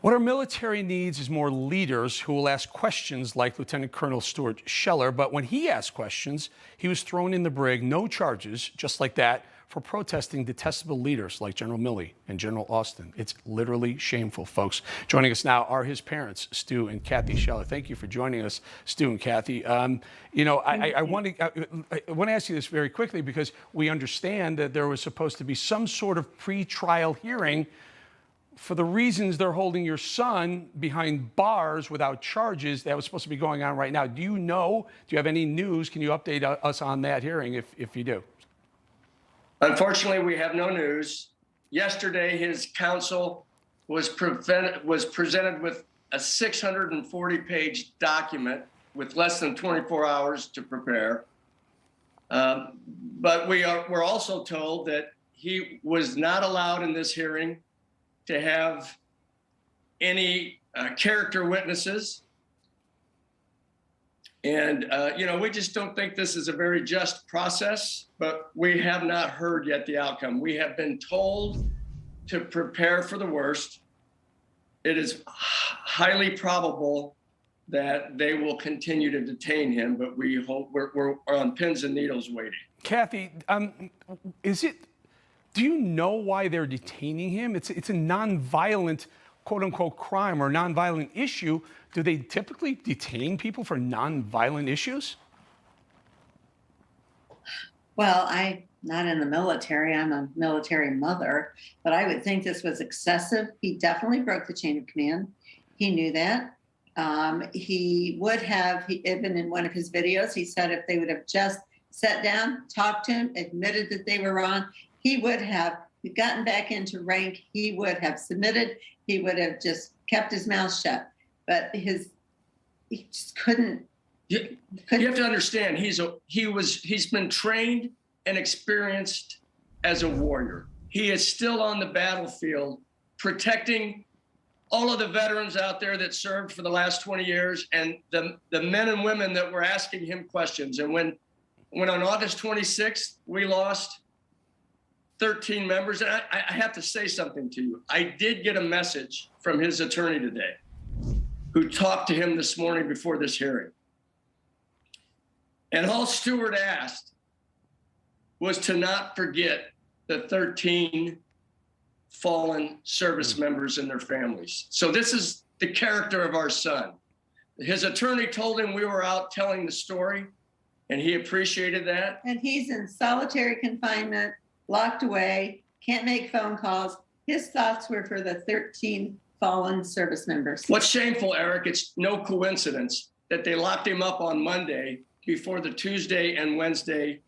What our military needs is more leaders who will ask questions like Lieutenant Colonel Stuart Scheller. But when he asked questions, he was thrown in the brig, no charges, just like that, for protesting detestable leaders like General Milley and General Austin. It's literally shameful, folks. Joining us now are his parents, Stu and Kathy Scheller. Thank you for joining us, Stu and Kathy. I want to ask you this very quickly because we understand that there was supposed to be some sort of pre-trial hearing for the reasons they're holding your son behind bars without charges. That was supposed to be going on right now. Do you have any news? Can you update us on that hearing if you do? Unfortunately, we have no news. Yesterday, his counsel was presented with a 640-page document with less than 24 hours to prepare. But we're also told that he was not allowed in this hearing to have any character witnesses. And, we just don't think this is a very just process, but we have not heard yet the outcome. We have been told to prepare for the worst. It is highly probable that they will continue to detain him, but we hope we're on pins and needles waiting. Kathy, do you know why they're detaining him? It's a nonviolent, quote unquote, crime or nonviolent issue. Do they typically detain people for nonviolent issues? Well, I'm not in the military. I'm a military mother, but I would think this was excessive. He definitely broke the chain of command. He knew that. He would have, even in one of his videos, he said if they would have just sat down, talked to him, admitted that they were wrong, he would have gotten back into rank. He would have submitted. He would have just kept his mouth shut. But he just couldn't. You have to understand, he's been trained and experienced as a warrior. He is still on the battlefield protecting all of the veterans out there that served for the last 20 years and the men and women that were asking him questions. And when on August 26th, we lost 13 members, and I have to say something to you. I did get a message from his attorney today who talked to him this morning before this hearing. And all Stuart asked was to not forget the 13 fallen service members and their families. So this is the character of our son. His attorney told him we were out telling the story, and he appreciated that. And he's in solitary confinement, locked away, can't make phone calls. His thoughts were for the 13 fallen service members. What's shameful, Eric, it's no coincidence that they locked him up on Monday before the Tuesday and Wednesday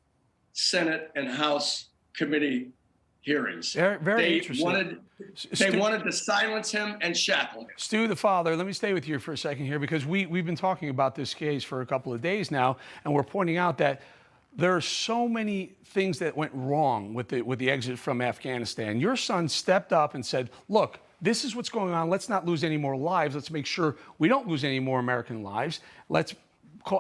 Senate and House committee hearings. Very interesting. They wanted to silence him and shackle him. Stu, the father, let me stay with you for a second here because we've been talking about this case for a couple of days now, and we're pointing out that there are so many things that went wrong with the exit from Afghanistan. Your son stepped up and said, look, this is what's going on. Let's not lose any more lives. Let's make sure we don't lose any more American lives.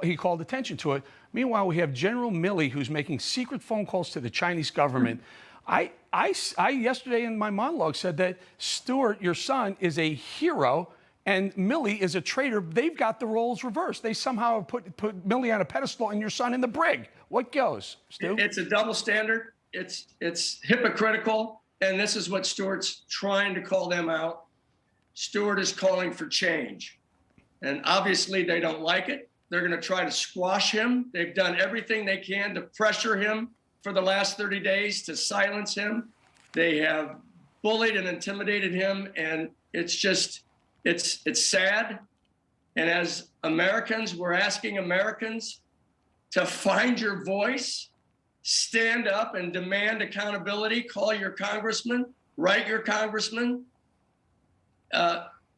He called attention to it. Meanwhile, we have General Milley, who's making secret phone calls to the Chinese government. I yesterday in my monologue said that Stuart, your son, is a hero and Milley is a traitor. They've got the roles reversed. They somehow put Milley on a pedestal and your son in the brig. What goes, Stu? It's a double standard. It's hypocritical. And this is what Stuart's trying to call them out. Stuart is calling for change. And obviously they don't like it. They're going to try to squash him. They've done everything they can to pressure him for the last 30 days to silence him. They have bullied and intimidated him. And it's sad. And as Americans, we're asking Americans to find your voice, stand up and demand accountability, call your congressman, write your congressman.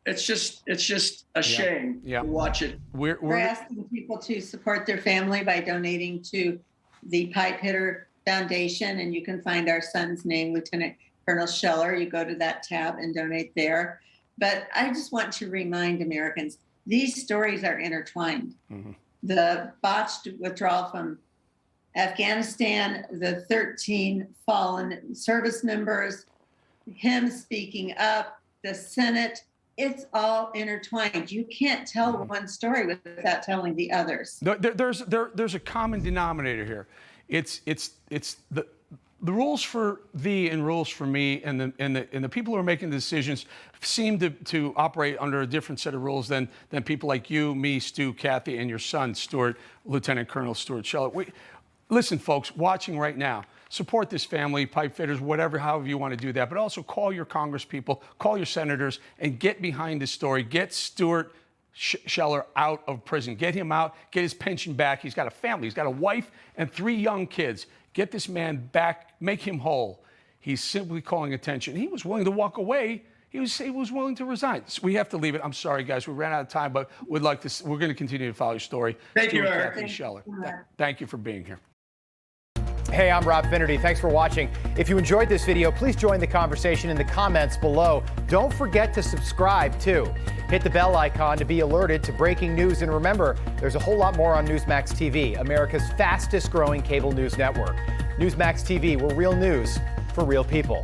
It's just a shame to watch it. We're asking people to support their family by donating to the Pipe Hitter Foundation, and you can find our son's name, Lieutenant Colonel Scheller. You go to that tab and donate there. But I just want to remind Americans, these stories are intertwined. Mm-hmm. The botched withdrawal from Afghanistan, the 13 fallen service members, him speaking up, the Senate it's all intertwined. You can't tell one story without telling the others. There's a common denominator here. It's the rules for thee and rules for me, and the people who are making the decisions seem to operate under a different set of rules than people like you, me, Stu, Kathy, and your son, Stuart, Lieutenant Colonel Stuart Scheller. Listen, folks, watching right now, support this family, pipe fitters, whatever, however you want to do that. But also call your congresspeople, call your senators, and get behind this story. Get Stuart Scheller out of prison. Get him out. Get his pension back. He's got a family. He's got a wife and 3 young kids. Get this man back. Make him whole. He's simply calling attention. He was willing to walk away. He was willing to resign. So we have to leave it. I'm sorry, guys. We ran out of time, but we're going to continue to follow your story. Thank you, Stuart Eric. Kathy Scheller. Thank you for being here. Hey, I'm Rob Finnerty. Thanks for watching. If you enjoyed this video, please join the conversation in the comments below. Don't forget to subscribe, too. Hit the bell icon to be alerted to breaking news. And remember, there's a whole lot more on Newsmax TV, America's fastest growing cable news network. Newsmax TV, where real news for real people.